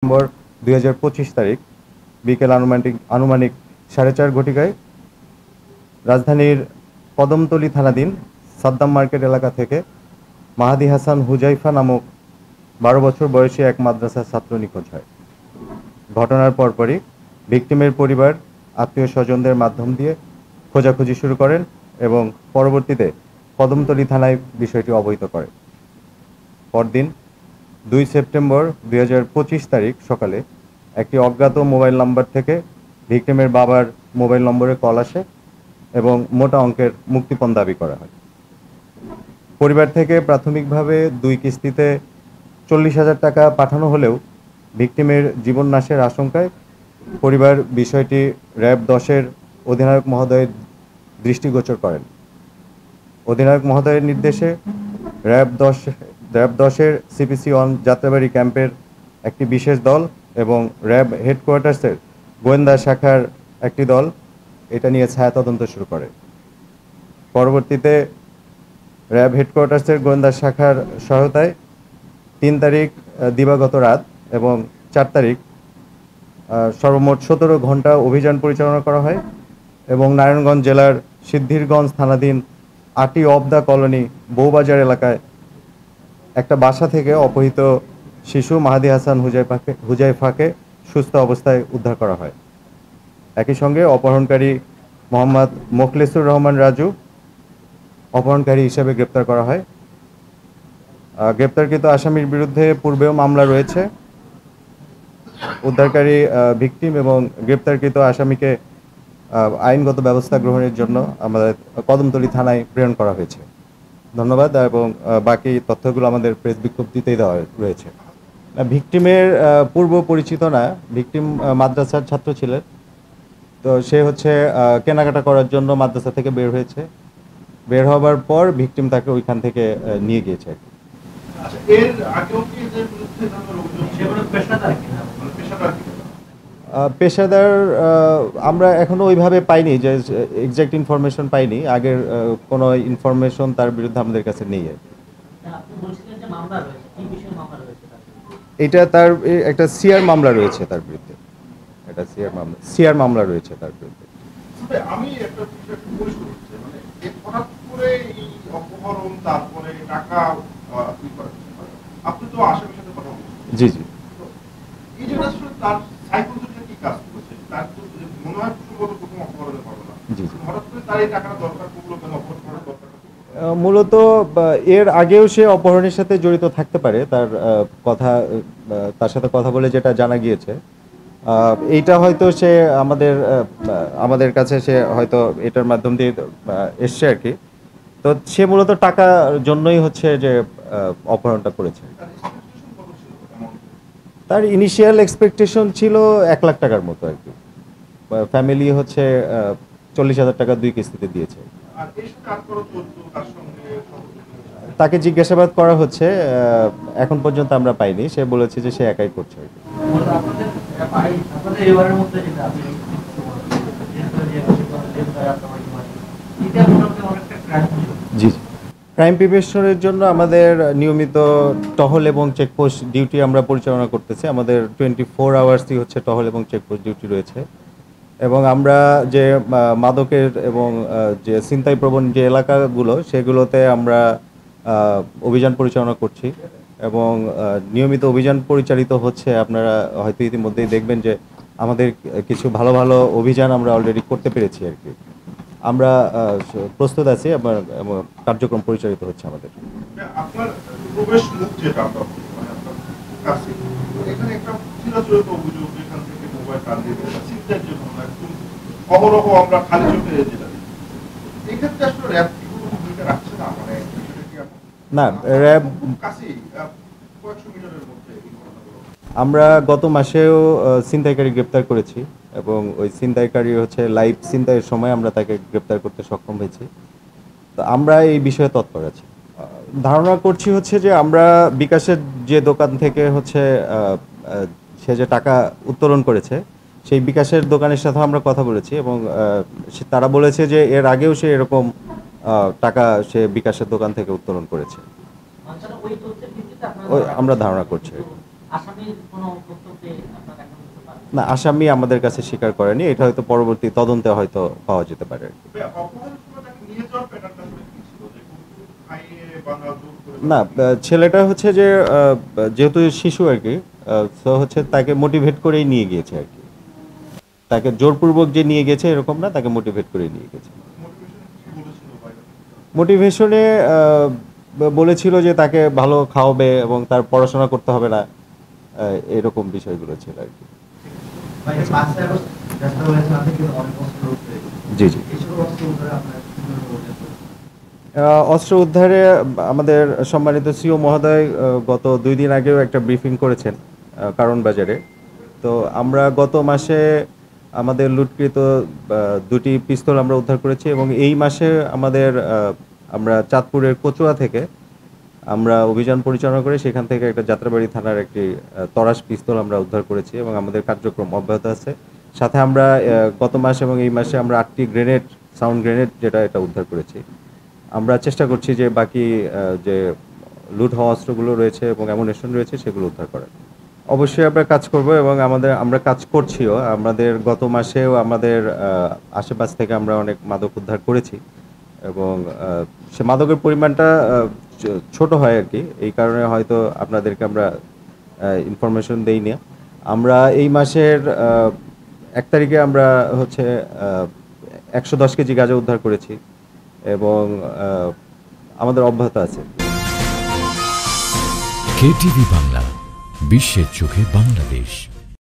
December 2025 তারিখ বিকেল আনুমানিক 4:30 ঘটিকায় রাজধানীর কদমতলী থানাধীন সাদ্দাম মার্কেট এলাকা থেকে মাহাদি হাসান হুজাইফা নামক 12 বছর বয়সী এক মাদ্রাসার ছাত্র নিখোঁজ হয়। ঘটনার পরপরই ভিকটিমের পরিবার আত্মীয় স্বজনদের মাধ্যম দিয়ে খোঁজাখুঁজি শুরু করেন এবং পরবর্তীতে কদমতলী থানায় বিষয়টি অবহিত করে। পরদিন 2 সেপ্টেম্বর 2025 তারিখ সকালে একটি অজ্ঞাত মোবাইল নাম্বার থেকে ভিকটিমের বাবার মোবাইল নম্বরে কল আসে এবং মোটা অঙ্কের মুক্তিপণ দাবি করা হয়। পরিবার থেকে প্রাথমিকভাবে 2 কিস্তিতে 40,000 টাকা পাঠানো হলেও ভিকটিমের জীবন নাশের আশঙ্কায় পরিবার বিষয়টি র্যাব 10-এর অধিনায়ক মহোদয়ের দৃষ্টিগোচর করেন। অধিনায়ক মহোদয়ের নির্দেশে র্যাব 10-এর সিপিসি অন যাত্রাবাড়ি ক্যাম্পের একটি বিশেষ দল এবং র্যাব হেডকোয়ার্টার্সের গোয়েন্দা শাখার একটি দল এটা নিয়ে ছায়া তদন্ত শুরু করে। পরবর্তীতে র্যাব হেডকোয়ার্টার্সের গোয়েন্দা শাখার সহায়তায় 3 তারিখ দিবাগত রাত এবং 4 তারিখ সর্বমোট 17 ঘন্টা অভিযান পরিচালনা করা হয় এবং নারায়ণগঞ্জ জেলার সিদ্ধিরগঞ্জ থানাধীন আটি অব দ্য কলোনি বউবাজার এলাকায় একটা বাসা থেকে অপহৃত শিশু মাহাদি হাসান হুজাইফাকে সুস্থ অবস্থায় উদ্ধার করা হয়। একই সঙ্গে অপহরণকারী মোহাম্মদ মোখলেসুর রহমান রাজু অপহরণকারী হিসেবে গ্রেপ্তার করা হয়। গ্রেপ্তারকৃত আসামির বিরুদ্ধে পূর্বেও মামলা রয়েছে। উদ্ধারকারী ভিকটিম এবং গ্রেপ্তারকৃত আসামিকে আইনগত ব্যবস্থা গ্রহণের জন্য আমাদের কদমতলী থানায় প্রেরণ করা হয়েছে। ধন্যবাদ। এবং বাকি তথ্যগুলো আমাদের প্রেস বিজ্ঞপ্তিতেই দেওয়া রয়েছে। ভিকটিমের পূর্ব পরিচিত না, ভিকটিম মাদ্রাসার ছাত্র ছিলেন। তো সে হচ্ছে কেনাকাটা করার জন্য মাদ্রাসা থেকে বের হয়েছে। বের হবার পর ভিকটিম তাকে ওইখান থেকে নিয়ে গিয়েছে। পেশাদার আমরা এখনো ওইভাবে পাইনি, যে এক্সাক্ট ইনফরমেশন পাইনি। আগের কোনো ইনফরমেশন তার বিরুদ্ধে আমাদের কাছে নেই। এটা তার একটা সিআর মামলা রয়েছে তার বিরুদ্ধে। এটা সিআর মামলা রয়েছে তার বিরুদ্ধে। আমি একটা বিষয় পরিষ্কার হচ্ছে, মানে হঠাৎ করে এই অপহরণ তারপরে টাকা আপনি তো আসামির সাথে কথা বলছেন। জি জি। এই যে আসলে তার সাইকোলজিটা কি কাজ করছে, তার তো মনে হয় সম্ভবত প্রথম অপহরণের ঘটনা। জি জি। হঠাৎ করে তার এই টাকাটা দরকার পড়লো কেন, অপহরণ করার দরকার? মূলত এর আগেও সে অপহরণের সাথে জড়িত থাকতে পারে। তার কথা তার সাথে কথা বলে যেটা জানা গিয়েছে, এইটা হয়তো সে আমাদের কাছে সে হয়তো এটার মাধ্যম দিয়ে এসছে আর কি। তো সে মূলত টাকার জন্যই হচ্ছে যে অপহরণটা করেছে। তার ইনিশিয়াল এক্সপেকটেশন ছিল 1 লাখ টাকার মতো আর কি। ফ্যামিলি হচ্ছে 40,000 টাকা 2 কিস্তিতে দিয়েছে। তাকে জিজ্ঞাসাবাদ করা হচ্ছে, এখন পর্যন্ত আমরা পাইনি। সে বলেছে যে সে একাই করছে আর কি। জি। ক্রাইম প্রিভেনশনের জন্য আমাদের নিয়মিত টহল এবং চেকপোস্ট ডিউটি আমরা পরিচালনা করতেছি। আমাদের 24 আওয়ার্সই হচ্ছে টহল এবং চেকপোস্ট ডিউটি রয়েছে। এবং আমরা যে মাদকের এবং যে ছিনতাই প্রবণ যে এলাকাগুলো, সেগুলোতে আমরা অভিযান পরিচালনা করছি এবং নিয়মিত অভিযান পরিচালিত হচ্ছে। আপনারা হয়তো ইতিমধ্যেই দেখবেন যে আমাদের কিছু ভালো ভালো অভিযান আমরা অলরেডি করতে পেরেছি আর কি। আমরা প্রস্তুত আছি এবং কার্যক্রম পরিচালিত হচ্ছে আমাদের। আপনার প্রবেশ মুখ যেটা আমরা মানে আপনার কাছে এখানে একটা চিরাচরিত অভিযোগ, এখান থেকে মোবাইল কান দিয়ে চিন্তার জন্য একদম অহরহ আমরা খালি চোখে যেটা এই ক্ষেত্রে আসলে র্যাব কি কোনো ভূমিকা রাখছে না? মানে না, র্যাব কাছেই কয়েকশো মিটারের মধ্যে আমরা গত মাসেও ছিনতাইকারী গ্রেপ্তার করেছি এবং ওই ছিনতাইকারী হচ্ছে লাইভ ছিনতাইয়ের সময় আমরা তাকে গ্রেপ্তার করতে সক্ষম হয়েছি। তো আমরা এই বিষয়ে তৎপর আছি। ধারণা করছি হচ্ছে যে আমরা বিকাশের যে দোকান থেকে হচ্ছে সে যে টাকা উত্তোলন করেছে, সেই বিকাশের দোকানের সাথে আমরা কথা বলেছি এবং তারা বলেছে যে এর আগেও সে এরকম টাকা সে বিকাশের দোকান থেকে উত্তোলন করেছে। আমরা ধারণা করছি। না, আসামি আমাদের কাছে স্বীকার করেনি, এটা হয়তো পরবর্তী তদন্তে হয়তো পাওয়া যেতে পারে আর কি। অপহরণের সময় তাকে নিয়ে যাওয়ার প্যাটার্নটা আসলে কি ছিল, যে কোনো খাইয়ে বাংলা জোর করে না, ছেলেটা হচ্ছে যে যেহেতু শিশু আর কি, তো হচ্ছে তাকে মোটিভেট করেই নিয়ে গিয়েছে আর কি। তাকে জোরপূর্বক যে নিয়ে গেছে এরকম না, তাকে মোটিভেট করেই নিয়ে গেছে। মোটিভেশন কি বলেছিল বাইরে থেকে? মোটিভেশনে বলেছিল যে তাকে ভালো খাওয়াবে এবং তার পড়াশোনা করতে হবে না, এরকম বিষয়গুলো ছিল আর কি। জি জি। অস্ত্র উদ্ধারে আমাদের সম্মানিত সিও মহোদয় গত 2 দিন আগেও একটা ব্রিফিং করেছেন কারণ বাজারে। তো আমরা গত মাসে আমাদের লুটকৃত 2টি পিস্তল আমরা উদ্ধার করেছি এবং এই মাসে আমাদের আমরা চাঁদপুরের কচুয়া থেকে আমরা অভিযান পরিচালনা করে সেখান থেকে একটা যাত্রাবাড়ি থানার একটি তরাস পিস্তল আমরা উদ্ধার করেছি এবং আমাদের কার্যক্রম অব্যাহত আছে। সাথে আমরা গত মাস এবং এই মাসে আমরা 8টি গ্রেনেড, সাউন্ড গ্রেনেড যেটা এটা উদ্ধার করেছি। আমরা চেষ্টা করছি যে বাকি যে লুট হওয়া অস্ত্রগুলো রয়েছে এবং অ্যামুনিশন রয়েছে সেগুলো উদ্ধার করার। অবশ্যই আমরা কাজ করব এবং আমরা কাজ করছিও। আমাদের গত মাসেও আমাদের আশেপাশ থেকে আমরা অনেক মাদক উদ্ধার করেছি এবং সে মাদকের পরিমাণটা ছোট হয় আর কি, এই কারণে হয়তো আপনাদেরকে আমরা ইনফরমেশন দেই না। আমরা এই মাসের 1 তারিখে আমরা হচ্ছে 110 কেজি গাঁজা উদ্ধার করেছি এবং আমাদের অব্যাহত আছে। কেটিভি বাংলা, বিশ্বের চোখে বাংলাদেশ।